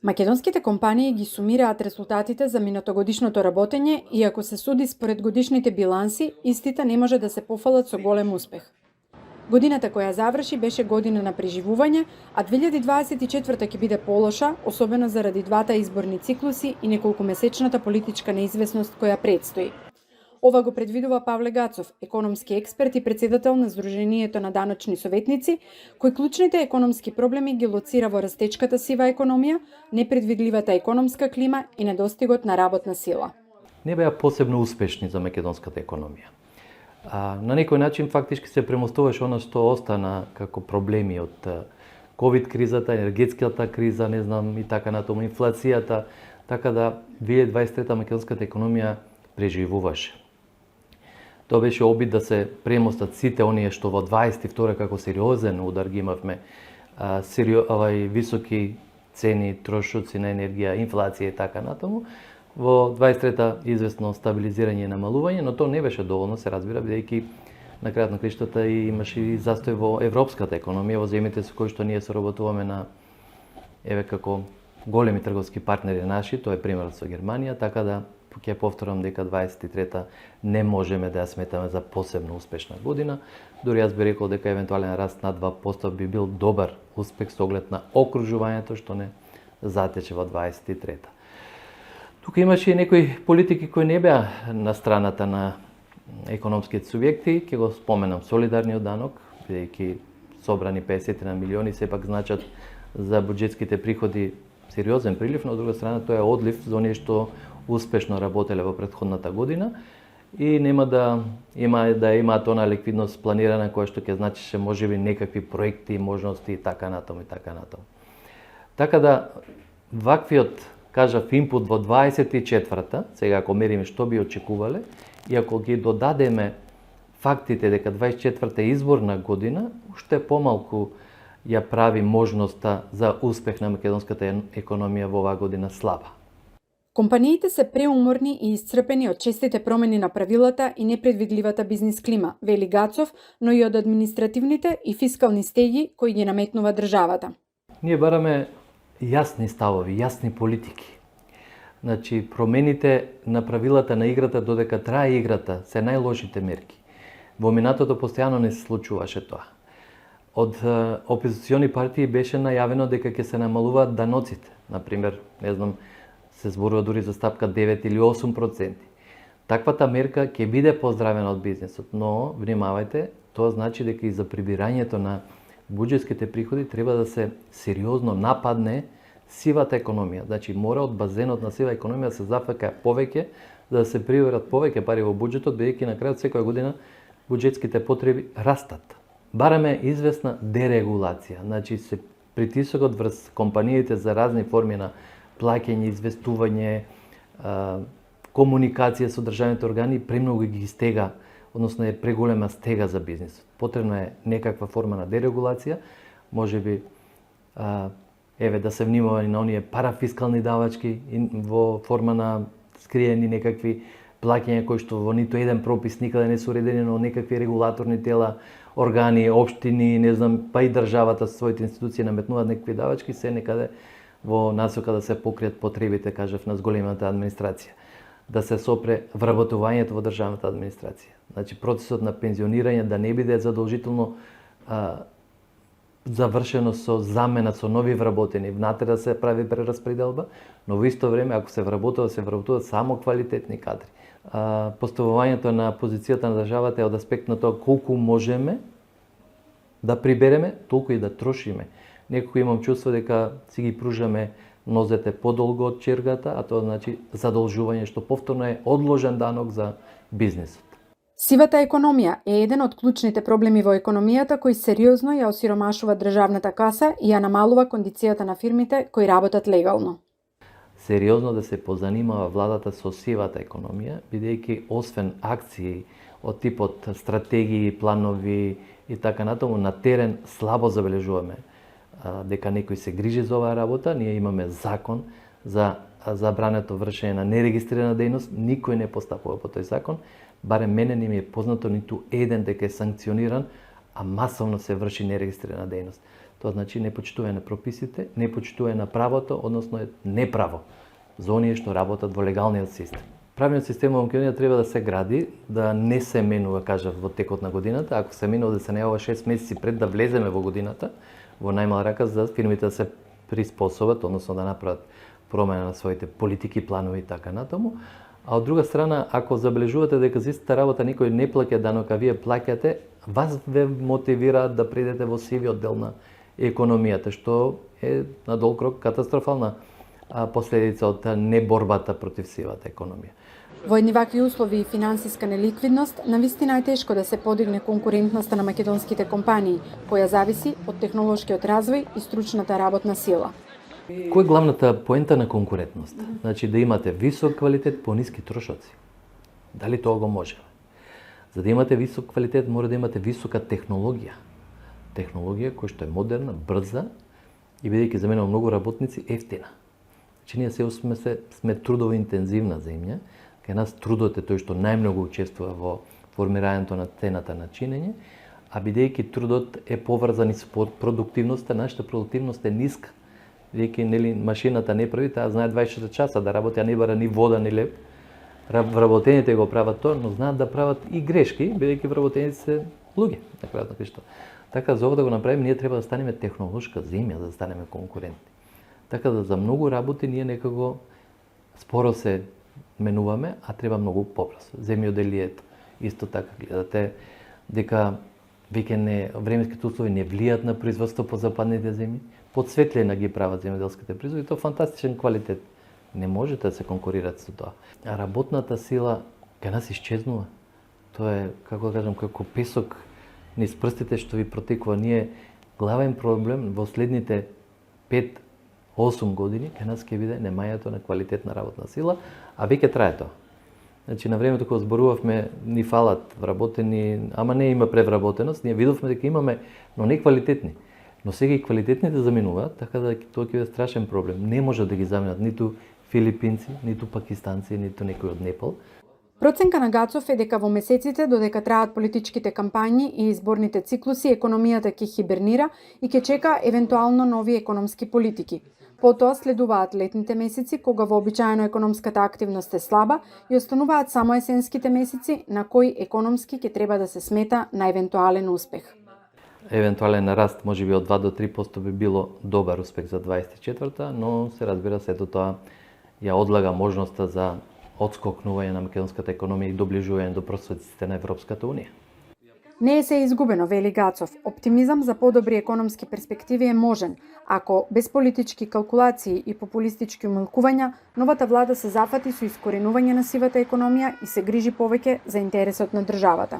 Македонските компании ги сумираат резултатите за минатогодишното работење и ако се суди според годишните биланси, истите не може да се пофалат со голем успех. Годината која заврши беше година на преживување, а 2024 ќе биде полоша, особено заради двата изборни циклуси и неколкумесечната политичка неизвестност која предстои. Ова го предвидува Павле Гацов, економски експерт и председател на Сдруженијето на даночни советници, кој клучните економски проблеми ги лоцира во растечката сива економија, непредвидливата економска клима и недостигот на работна сила. Не беа посебно успешни за македонската економија. На некој начин фактички се премостуваше она што остана како проблеми од ковид кризата, енергетската криза, не знам и така натаму, инфлацијата, така да 2023 македонската економија преживуваше. Тоа беше обид да се премостат сите оние што во 22 како сериозен удар ги имавме, високи цени, трошоци на енергија, инфлација и така натаму. Во 23-та известно стабилизирање и намалување, но тоа не беше доволно, се разбира, бидејќи на крајот на криштата имаше и застој во европската економија, во земјите со кои што ние соработуваме на како големи трговски партнери наши, тоа е примерот со Германија, така да ќе повторам дека 23-та не можеме да ја сметаме за посебно успешна година. Дури јас би рекол дека евентуален раст на 2% би бил добар успех со оглед на окружувањето што не затече во 23-та. Тука имаше и некои политики кои не беа на страната на економските субјекти, ќе го споменам солидарниот данок, бидејќи собрани 50 на милиони сепак значат за буџетските приходи сериозен прилив, но од друга страна тоа е одлив за оние што успешно работеле во претходната година и нема да имаат она ликвидност планирана која што ќе значише можеби некакви проекти, можности и така натаму и така натаму. Така да ваквиот, кажав, инпут во 24-та, сега ако мериме што би очекувале и ако ги додадеме фактите дека 24-та е изборна година, уште помалку ја прави можноста за успех на македонската економија во оваа година слаба. Компаниите се преуморни и исцрпени од честите промени на правилата и непредвидливата бизнис клима, вели Гацов, но и од административните и фискални стеги кои ги наметнува државата. Ние бараме јасни ставови, јасни политики. Значи, промените на правилата на играта додека трае играта се најлошите мерки. Во минатото постојано не се случуваше тоа. Од опозициони партии беше најавено дека ќе се намалуваат даноците. Например, не знам, се зборува дури за стапка 9 или 8%. Таквата мерка ќе биде поздравена од бизнисот, но внимавајте, тоа значи дека и за прибирањето на буџетските приходи треба да се сериозно нападне сивата економија. Значи мора од базенот на сива економија да се зафака повеќе, за да се приберат повеќе пари во буџетот, бидејќи на крајот секоја година буџетските потреби растат. Бараме известна дерегулација, значи се притисокот врз компаниите за разни форми на плаќање, известување, комуникација со државните органи премногу ги стега, односно е преголема стега за бизнисот. Потребна е некаква форма на дерегулација, можеби да се внимава и на оние парафискални давачки во форма на скриени некакви плаќања кои што во ниту еден пропис никаде не се уредени, но некакви регулаторни тела, органи, општини, не знам, па и државата со своите институции наметнуваат некакви давачки, се некаде во насока да се покријат потребите, кажав, на зголемата администрација, да се сопре вработувањето во државната администрација. Значи процесот на пензионирање да не биде задолжително завршено со замена со нови вработени, внатре да се прави прераспределба, но во исто време ако се вработуваат само квалитетни кадри. Поставувањето на позицијата на државата е од аспект на тоа колку можеме да прибереме, толку и да трошиме. Некој имам чувство дека си ги пружаме нозете подолго од чергата, а тоа значи задолжување што повторно е одложен данок за бизнисот. Сивата економија е еден од клучните проблеми во економијата кој сериозно ја осиромашува државната каса и ја намалува кондицијата на фирмите кои работат легално. Сериозно да се позанимава владата со сивата економија, бидејќи освен акции од типот стратегии, планови и така натаму, на терен слабо забележуваме дека некој се грижи за оваа работа. Ние имаме закон за забрането вршење на нерегистрирана дејност, никој не постапува по тој закон, барем мене не ми е познато ниту еден дека е санкциониран, а масовно се врши нерегистрирана дејност. Тоа значи непочитување на прописите, непочитување на правото, односно е неправо за оние што работат во легалниот систем. Правниот систем во Македонија треба да се гради, да не се менува, кажав, во текот на годината. Ако се менува, да се најавува 6 месеци пред да влеземе во годината, во најмал рака за фирмите да се приспособат, односно да направат промена на своите политики, планови и така натаму. А од друга страна, ако забележувате дека за истата работа никој не плаќа данок, а вие плаќате, вас ве мотивираат да придете во сивиот дел на економијата, што е на долг рок катастрофална последица од неборбата против сивата економија. Во едни вакви услови и финансиска неликвидност, навистина е тешко да се подигне конкурентноста на македонските компании, која зависи од технолошкиот развој и стручната работна сила. Кој е главната поента на конкурентност? Значи да имате висок квалитет по ниски трошоци. Дали тоа го можеме? За да имате висок квалитет, мора да имате висока технологија. Технологија која што е модерна, брза и бидејќи заменува многу работници, ефтина. Значи ние се сме трудово интензивна земја, кај нас трудот е тој што најмногу учествува во формирањето на цената на чинење, а бидејќи трудот е поврзан и со продуктивноста, нашата продуктивност е ниска. Бидејќи нели машината не прави, таа знае 24 часа да работи, а не бара ни вода ни леп. Вработените го прават тоа, но знаат да прават и грешки, бидејќи вработените се луѓе, на крајот на краишта. Така за ова да го направиме, ние треба да станеме технолошка земја, да станеме конкурентни. Така да за многу работи ние некако споро се менуваме, а треба многу побрзо. Земјоделието исто така гледате дека веќе временските услови не влијат на производство по западните земји, подсветлена ги прават земјоделските производи, тоа фантастичен квалитет. Не можете да се конкурирате со тоа. А работната сила кај нас исчезнува. Тоа е, како да кажам, како песок низ прстите што ви протекува. Ние главен проблем во следните 5-8 години кај нас ќе биде немањето на квалитетна работна сила, а веќе трае тоа. Значи на времето кога зборувавме ни фалат вработени, ама не има превработеност, ние видовме дека имаме, но не квалитетни. Но сега и квалитетните заменуваат, така да тоа ќе биде страшен проблем. Не може да ги заменат ниту филипинци, ниту пакистанци, ниту некој од Непал. Проценка на Гацов е дека во месеците додека траат политичките кампањи и изборните циклуси, економијата ќе хибернира и ќе чека евентуално нови економски политики. Потоа следуваат летните месеци, кога вообичаено економската активност е слаба и остануваат само есенските месеци на кои економски ќе треба да се смета на евентуален успех. Евентуален раст можеби од 2 до 3% би било добар успех за 24-та, но се разбира сето тоа ја одлага можноста за одскокнување на македонската економија и доближување до просоците на Европската унија. Не е се изгубено, вели Гацов. Оптимизам за подобри економски перспективи е можен, ако без политички калкулации и популистички умилкувања, новата влада се зафати со искоренување на сивата економија и се грижи повеќе за интересот на државата.